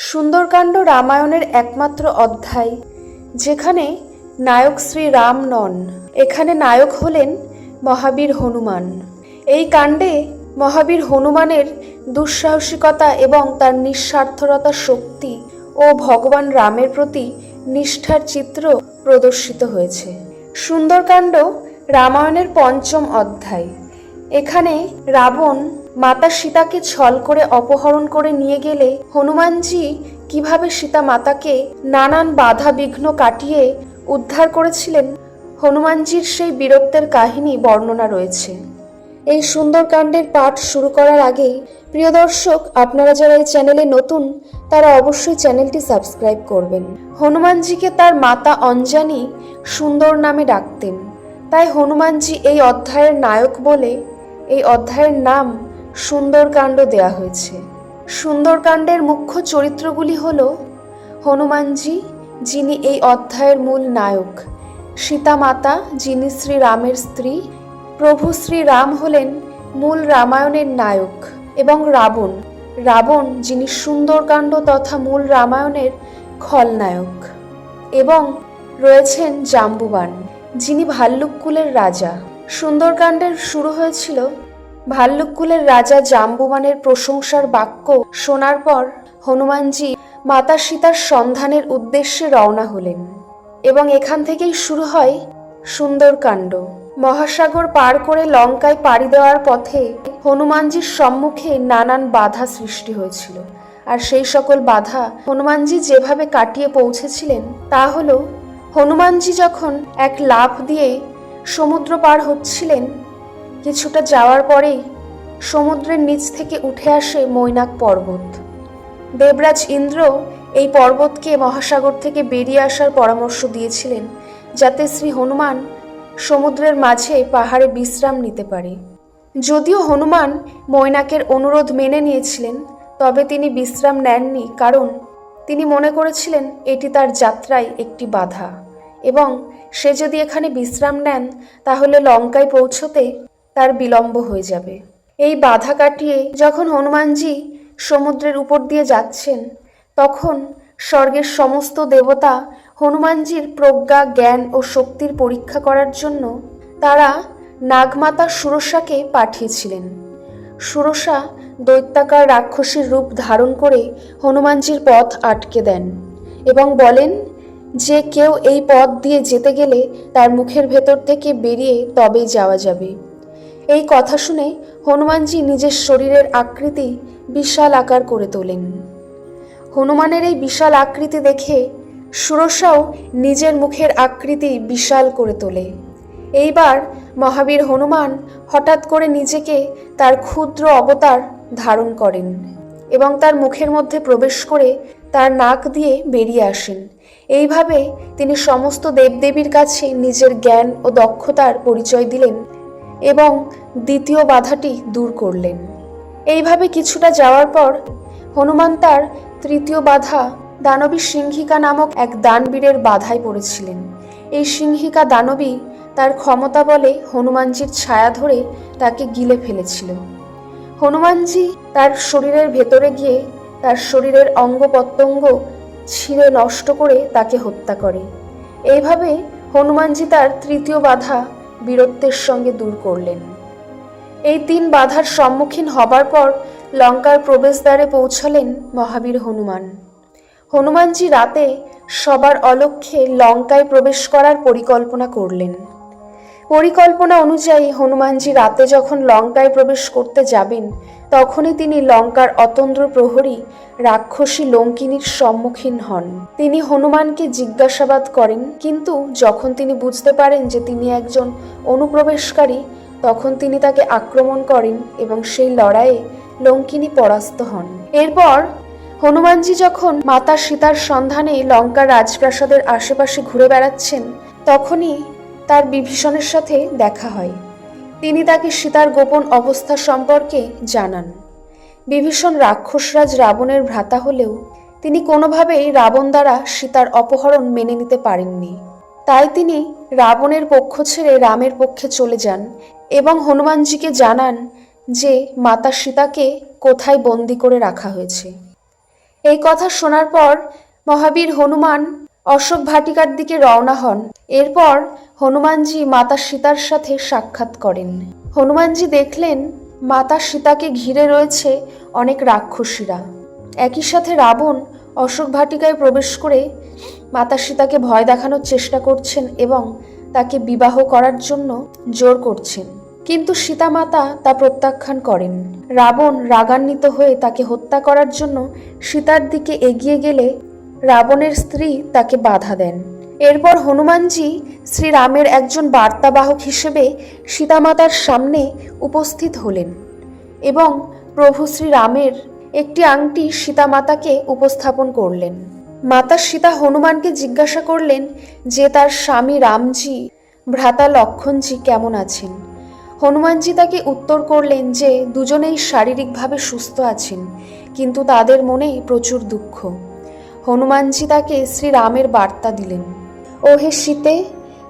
সুন্দরকাণ্ড রামায়ণের একমাত্র অধ্যায় যেখানে নায়ক শ্রী রাম নন। এখানে নায়ক হলেন মহাবীর হনুমান। এই কাণ্ডে মহাবীর হনুমানের দুঃসাহসিকতা এবং তার নিঃস্বার্থরতার শক্তি ও ভগবান রামের প্রতি নিষ্ঠার চিত্র প্রদর্শিত হয়েছে। সুন্দরকাণ্ড রামায়ণের পঞ্চম অধ্যায়। এখানে রাবণ মাতা সীতাকে ছল করে অপহরণ করে নিয়ে গেলে হনুমানজি কিভাবে সীতা মাতাকে নানান বাধা বিঘ্ন কাটিয়ে উদ্ধার করেছিলেন, হনুমানজির সেই বীরত্বের কাহিনী বর্ণনা রয়েছে। এই সুন্দরকাণ্ডের পাঠ শুরু করার আগে প্রিয় দর্শক, আপনারা যারা এই চ্যানেলে নতুন তারা অবশ্যই চ্যানেলটি সাবস্ক্রাইব করবেন। হনুমানজিকে তার মাতা অঞ্জানি সুন্দর নামে ডাকতেন, তাই হনুমানজি এই অধ্যায়ের নায়ক বলে এই অধ্যায়ের নাম সুন্দরকাণ্ড দেয়া হয়েছে। সুন্দরকাণ্ডের মুখ্য চরিত্রগুলি হল হনুমানজি, যিনি এই অধ্যায়ের মূল নায়ক; সীতা মাতা, যিনি শ্রীরামের স্ত্রী; প্রভু শ্রীরাম হলেন মূল রামায়ণের নায়ক; এবং রাবণ যিনি সুন্দরকাণ্ড তথা মূল রামায়ণের খলনায়ক; এবং রয়েছেন জাম্বুবান, যিনি ভাল্লুককুলের রাজা। সুন্দরকাণ্ডের শুরু হয়েছিল ভাল্লুককুলের রাজা জাম্বুবানের প্রশংসার বাক্য শোনার পর হনুমানজি মাতা সীতার সন্ধানের উদ্দেশ্যে রওনা হলেন, এবং এখান থেকেই শুরু হয় সুন্দরকাণ্ড। মহাসাগর পার করে লঙ্কায় পাড়ি দেওয়ার পথে হনুমানজির সম্মুখে নানান বাধা সৃষ্টি হয়েছিল, আর সেই সকল বাধা হনুমানজি যেভাবে কাটিয়ে পৌঁছেছিলেন তা হল, হনুমানজি যখন এক লাফ দিয়ে সমুদ্র পার হচ্ছিলেন, কিছুটা যাওয়ার পরেই সমুদ্রের নিচ থেকে উঠে আসে মৈনাক পর্বত। দেবরাজ ইন্দ্র এই পর্বতকে মহাসাগর থেকে বেরিয়ে আসার পরামর্শ দিয়েছিলেন, যাতে শ্রী হনুমান সমুদ্রের মাঝে পাহাড়ে বিশ্রাম নিতে পারে। যদিও হনুমান মৈনাকের অনুরোধ মেনে নিয়েছিলেন, তবে তিনি বিশ্রাম নেননি, কারণ তিনি মনে করেছিলেন এটি তার যাত্রায় একটি বাধা, এবং সে যদি এখানে বিশ্রাম নেন তাহলে লঙ্কায় পৌঁছতে তার বিলম্ব হয়ে যাবে। এই বাধা কাটিয়ে যখন হনুমানজি সমুদ্রের উপর দিয়ে যাচ্ছেন, তখন স্বর্গের সমস্ত দেবতা হনুমানজির প্রজ্ঞা, জ্ঞান ও শক্তির পরীক্ষা করার জন্য তারা নাগমাতা সুরসাকে পাঠিয়েছিলেন। সুরসা দৈত্যাকার রাক্ষসীর রূপ ধারণ করে হনুমানজির পথ আটকে দেন এবং বলেন যে কেউ এই পথ দিয়ে যেতে গেলে তার মুখের ভেতর থেকে বেরিয়ে তবেই যাওয়া যাবে। এই কথা শুনে হনুমানজি নিজের শরীরের আকৃতি বিশাল আকার করে তোলেন। হনুমানের এই বিশাল আকৃতি দেখে সুরসাও নিজের মুখের আকৃতি বিশাল করে তোলে। এইবার মহাবীর হনুমান হঠাৎ করে নিজেকে তার ক্ষুদ্র অবতার ধারণ করেন এবং তার মুখের মধ্যে প্রবেশ করে তার নাক দিয়ে বেরিয়ে আসেন। এইভাবে তিনি সমস্ত দেবদেবীর কাছে নিজের জ্ঞান ও দক্ষতার পরিচয় দিলেন এবং দ্বিতীয় বাধাটি দূর করলেন। এইভাবে কিছুটা যাওয়ার পর হনুমান তার তৃতীয় বাধা দানবী সিংহিকা নামক এক দানবীরের বাধায় পড়েছিলেন। এই সিংহিকা দানবী তার ক্ষমতা বলে হনুমানজির ছায়া ধরে তাকে গিলে ফেলেছিল। হনুমানজি তার শরীরের ভেতরে গিয়ে তার শরীরের অঙ্গ প্রত্যঙ্গ ছিঁড়ে নষ্ট করে তাকে হত্যা করে। এইভাবে হনুমানজি তার তৃতীয় বাধা বীরত্বের সঙ্গে দূর করলেন। এই তিন বাধার সম্মুখীন হবার পর লঙ্কার প্রবেশদ্বারে পৌঁছালেন মহাবীর হনুমান। হনুমানজি রাতে সবার অলক্ষ্যে লঙ্কায় প্রবেশ করার পরিকল্পনা করলেন। পরিকল্পনা অনুযায়ী হনুমানজি রাতে যখন লঙ্কায় প্রবেশ করতে যাবেন, তখনই তিনি লঙ্কার অতন্দ্র প্রহরী রাক্ষসী লঙ্কিনীর সম্মুখীন হন। তিনি হনুমানকে জিজ্ঞাসাবাদ করেন, কিন্তু যখন তিনি বুঝতে পারেন যে তিনি একজন অনুপ্রবেশকারী, তখন তিনি তাকে আক্রমণ করেন এবং সেই লড়াইয়ে লঙ্কিনী পরাস্ত হন। এরপর হনুমানজি যখন মাতা সীতার সন্ধানে লঙ্কার রাজপ্রাসাদের আশেপাশে ঘুরে বেড়াচ্ছেন, তখনই তার বিভীষণের সাথে দেখা হয়। তিনি তাকে সীতার গোপন অবস্থা সম্পর্কে জানান। বিভীষণ রাক্ষসরাজ রাবণের ভ্রাতা হলেও তিনি কোনোভাবেই রাবণ দ্বারা সীতার অপহরণ মেনে নিতে পারেননি। তাই তিনি রাবণের পক্ষ ছেড়ে রামের পক্ষে চলে যান এবং হনুমানজিকে জানান যে মাতা সীতাকে কোথায় বন্দি করে রাখা হয়েছে। এই কথা শোনার পর মহাবীর হনুমান অশোক ভাটিকার দিকে রওনা হন। এরপর হনুমানজি মাতা সীতার সাথে সাক্ষাৎ করেন। হনুমানজি দেখলেন মাতা সীতাকে ঘিরে রয়েছে অনেক রাক্ষসীরা। একই সাথে রাবণ অশোক ভাটিকায় প্রবেশ করে মাতা সীতাকে ভয় দেখানোর চেষ্টা করছেন এবং তাকে বিবাহ করার জন্য জোর করছেন, কিন্তু সীতা মাতা তা প্রত্যাখ্যান করেন। রাবণ রাগান্বিত হয়ে তাকে হত্যা করার জন্য সীতার দিকে এগিয়ে গেলে রাবণের স্ত্রী তাকে বাধা দেন। এরপর হনুমানজি শ্রীরামের একজন বার্তাবাহক হিসেবে সীতামাতার সামনে উপস্থিত হলেন এবং প্রভু শ্রীরামের একটি আংটি সীতামাতাকে উপস্থাপন করলেন। মাতা সীতা হনুমানকে জিজ্ঞাসা করলেন যে তার স্বামী রামজি, ভ্রাতা লক্ষ্মণজি কেমন আছেন। হনুমানজি তাকে উত্তর করলেন যে দুজনেই শারীরিকভাবে সুস্থ আছেন, কিন্তু তাদের মনে প্রচুর দুঃখ। হনুমানজি তাকে শ্রীরামের বার্তা দিলেন, ও হে সীতে,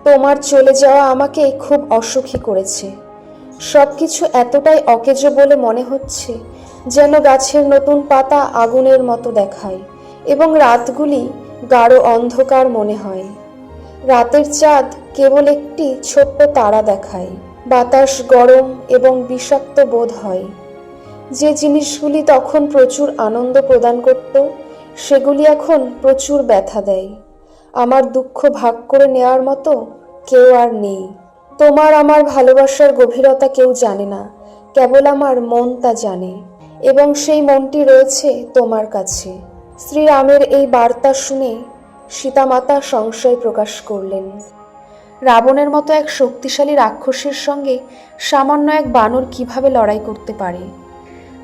তোমার চলে যাওয়া আমাকে খুব অসুখী করেছে। সব কিছু এতটাই অকেজ বলে মনে হচ্ছে যেন গাছের নতুন পাতা আগুনের মতো দেখায় এবং রাতগুলি গাঢ় অন্ধকার মনে হয়। রাতের চাঁদ কেবল একটি ছোট্ট তারা দেখায়। বাতাস গরম এবং বিষাক্ত বোধ হয়। যে জিনিসগুলি তখন প্রচুর আনন্দ প্রদান করত, সেগুলি এখন প্রচুর ব্যথা দেয়। আমার দুঃখ ভাগ করে নেওয়ার মতো কেউ আর নেই। তোমার আমার ভালোবাসার গভীরতা কেউ জানে না, কেবল আমার মন তা জানে, এবং সেই মনটি রয়েছে তোমার কাছে। শ্রীরামের এই বার্তা শুনে সীতামাতা সংশয় প্রকাশ করলেন। রাবণের মতো এক শক্তিশালী রাক্ষসের সঙ্গে সামান্য এক বানর কিভাবে লড়াই করতে পারে?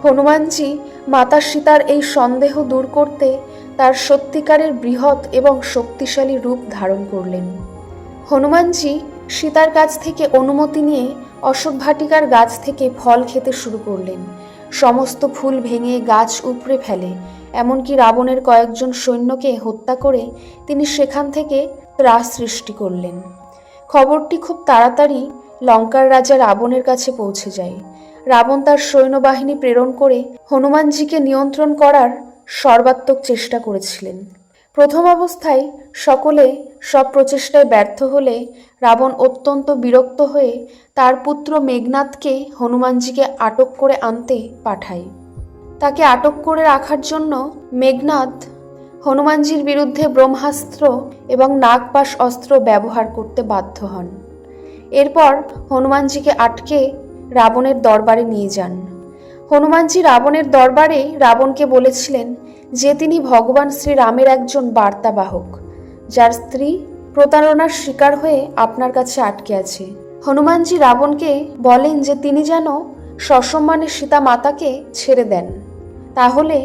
হনুমানজি মাতা সীতার এই সন্দেহ দূর করতে তার সত্যিকারের বৃহৎ এবং শক্তিশালী রূপ ধারণ করলেন। হনুমানজি সীতার কাছ থেকে অনুমতি নিয়ে অশোক ভাটিকার গাছ থেকে ফল খেতে শুরু করলেন। সমস্ত ফুল ভেঙে গাছ উপড়ে ফেলে, এমনকি রাবণের কয়েকজন সৈন্যকে হত্যা করে তিনি সেখান থেকে ত্রাস সৃষ্টি করলেন। খবরটি খুব তাড়াতাড়ি লঙ্কার রাজা রাবণের কাছে পৌঁছে যায়। রাবণ তার সৈন্যবাহিনী প্রেরণ করে হনুমানজিকে নিয়ন্ত্রণ করার সর্বাত্মক চেষ্টা করেছিলেন। প্রথম অবস্থায় সকলে সব প্রচেষ্টায় ব্যর্থ হলে রাবণ অত্যন্ত বিরক্ত হয়ে তার পুত্র মেঘনাদকে হনুমানজিকে আটক করে আনতে পাঠায়। তাকে আটক করে রাখার জন্য মেঘনাদ হনুমানজির বিরুদ্ধে ব্রহ্মাস্ত্র এবং নাগপাশ অস্ত্র ব্যবহার করতে বাধ্য হন। এরপর হনুমানজিকে আটকে রাবণের দরবারে নিয়ে যান। হনুমানজি রাবণের দরবারে রাবণকে বলেছিলেন যে তিনি ভগবান শ্রীরামের একজন বার্তাবাহক, যার স্ত্রী প্রতারণার শিকার হয়ে আপনার কাছে আটকে আছে। হনুমানজি রাবণকে বলেন যে তিনি যেন সসম্মানে সীতা মাতাকে ছেড়ে দেন, তাহলে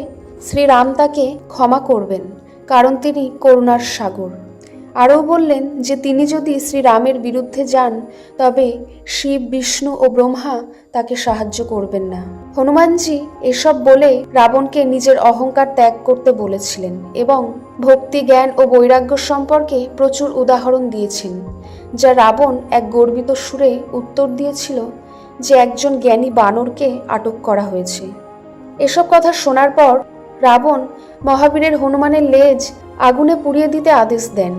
শ্রীরাম তাকে ক্ষমা করবেন, কারণ তিনি করুণার সাগর। আরও বললেন যে তিনি যদি শ্রীরামের বিরুদ্ধে যান তবে শিব, বিষ্ণু ও ব্রহ্মা তাকে সাহায্য করবেন না। হনুমানজি এসব বলে রাবণকে নিজের অহংকার ত্যাগ করতে বলেছিলেন এবং ভক্তি, জ্ঞান ও বৈরাগ্য সম্পর্কে প্রচুর উদাহরণ দিয়েছেন, যা রাবণ এক গর্বিত সুরে উত্তর দিয়েছিল যে একজন জ্ঞানী বানরকে আটক করা হয়েছে। এসব কথা শোনার পর রাবণ মহাবীরের হনুমানের লেজ আগুনে পুড়িয়ে দিতে আদেশ দেন।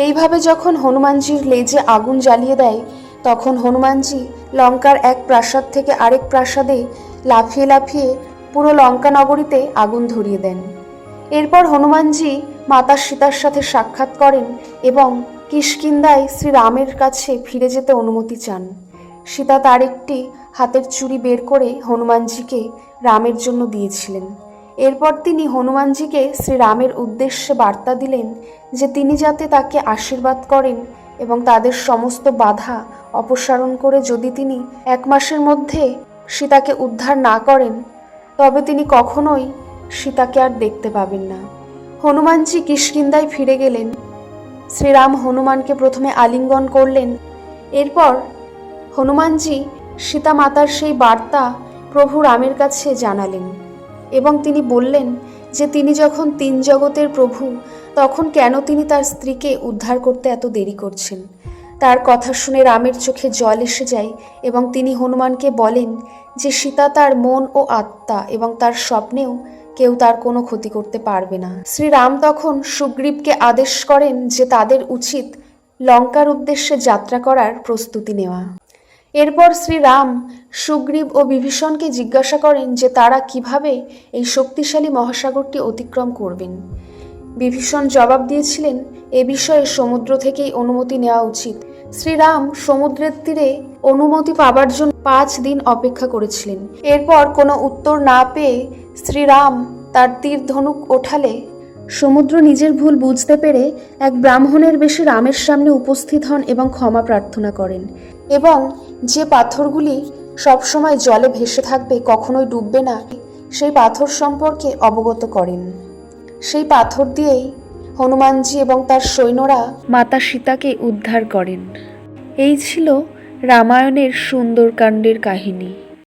এইভাবে যখন হনুমানজির লেজে আগুন জ্বালিয়ে দেয়, তখন হনুমানজি লঙ্কার এক প্রাসাদ থেকে আরেক প্রাসাদে লাফিয়ে লাফিয়ে পুরো লঙ্কা নগরীতে আগুন ধরিয়ে দেন। এরপর হনুমানজি মাতা সীতার সাথে সাক্ষাৎ করেন এবং কিষ্কিন্ধায় শ্রীরামের কাছে ফিরে যেতে অনুমতি চান। সীতা তার একটি হাতের চুড়ি বের করে হনুমানজিকে রামের জন্য দিয়েছিলেন। এরপর তিনি হনুমানজিকে শ্রীরামের উদ্দেশ্যে বার্তা দিলেন যে তিনি যাতে তাকে আশীর্বাদ করেন এবং তাদের সমস্ত বাধা অপসারণ করে যদি তিনি 1 মাসের মধ্যে সীতাকে উদ্ধার না করেন তবে তিনি কখনোই সীতাকে আর দেখতে পাবেন না। হনুমানজি কিষ্কিন্ধায় ফিরে গেলেন। শ্রীরাম হনুমানকে প্রথমে আলিঙ্গন করলেন। এরপর হনুমানজি সীতা মাতার সেই বার্তা প্রভু রামের কাছে জানালেন এবং তিনি বললেন যে তিনি যখন 3 জগতের প্রভু, তখন কেন তিনি তার স্ত্রীকে উদ্ধার করতে এত দেরি করছেন। তার কথা শুনে রামের চোখে জল এসে যায় এবং তিনি হনুমানকে বলেন যে সীতা তার মন ও আত্মা এবং তার স্বপ্নেও কেউ তার কোনো ক্ষতি করতে পারবে না। শ্রীরাম তখন সুগ্রীবকে আদেশ করেন যে তাদের উচিত লঙ্কার উদ্দেশ্যে যাত্রা করার প্রস্তুতি নেওয়া। এরপর শ্রীরাম সুগ্রীব ও বিভীষণকে জিজ্ঞাসা করেন যে তারা কিভাবে এই শক্তিশালী মহাসাগরটি অতিক্রম করবেন। বিভীষণ জবাব দিয়েছিলেন, এ বিষয়ে সমুদ্র থেকেই অনুমতি নেওয়া উচিত। শ্রীরাম সমুদ্রের তীরে অনুমতি পাবার জন্য 5 দিন অপেক্ষা করেছিলেন। এরপর কোনো উত্তর না পেয়ে শ্রীরাম তার তীর ধনুক ওঠালে সমুদ্র নিজের ভুল বুঝতে পেরে এক ব্রাহ্মণের বেশে রামের সামনে উপস্থিত হন এবং ক্ষমা প্রার্থনা করেন, এবং যে পাথরগুলি সবসময় জলে ভেসে থাকবে, কখনোই ডুববে না, সেই পাথর সম্পর্কে অবগত করেন। সেই পাথর দিয়েই হনুমানজি এবং তার সৈন্যরা মাতা সীতাকে উদ্ধার করেন। এই ছিল রামায়ণের সুন্দরকাণ্ডের কাহিনী।